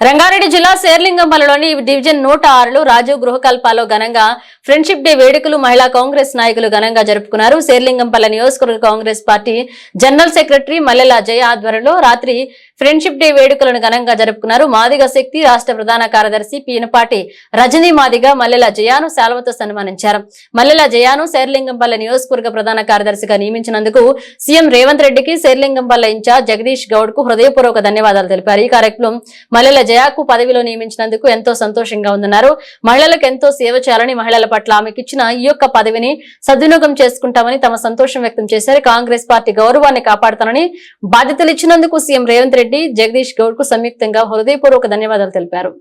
రంగారెడ్డి జిల్లా శేర్లింగంపల్లిలోని డివిజన్ 106లో రాజీవ్ గృహకల్పాలో ఘనంగా friendship day వేడుకలు మహిళా కాంగ్రెస్ నాయకులు ఘనంగా జరుపుకున్నారు. శేర్లింగంపల్లి నియోజకవర్గ కాంగ్రెస్ పార్టీ జనరల్ సెక్రటరీ మల్లెల జయ ఆధ్వర్యంలో రాత్రి ఫ్రెండ్షిప్ డే వేడుకలను ఘనంగా జరుపుకున్నారు. మాదిగ శక్తి రాష్ట్ర ప్రధాన కార్యదర్శి పీనపాటి రజనీ మాదిగ మల్లెల జయాను శాల్వతో సన్మానించారు. మల్లెల జయాను శేర్లింగంపల్లి నియోజకవర్గ ప్రధాన కార్యదర్శిగా నియమించినందుకు సీఎం రేవంత్ రెడ్డికి శేర్లింగంపల్లి ఇన్ఛార్జ్ జగదీష్ గౌడ్ కు హృదయపూర్వక ధన్యవాదాలు తెలిపారు. ఈ కార్యక్రమం మల్లెల జయాకు పదవిలో నియమించినందుకు ఎంతో సంతోషంగా ఉందన్నారు. మహిళలకు ఎంతో సేవ చేయాలని, మహిళల పట్ల ఆమెకు ఇచ్చిన ఈ యొక్క పదవిని సద్వినియోగం చేసుకుంటామని తమ సంతోషం వ్యక్తం చేశారు. కాంగ్రెస్ పార్టీ గౌరవాన్ని కాపాడుతానని బాధ్యతలు ఇచ్చినందుకు సీఎం రేవంత్ రెడ్డి జగదీష్ గౌడ్ కు సంయుక్తంగా హృదయపూర్వక ధన్యవాదాలు తెలిపారు.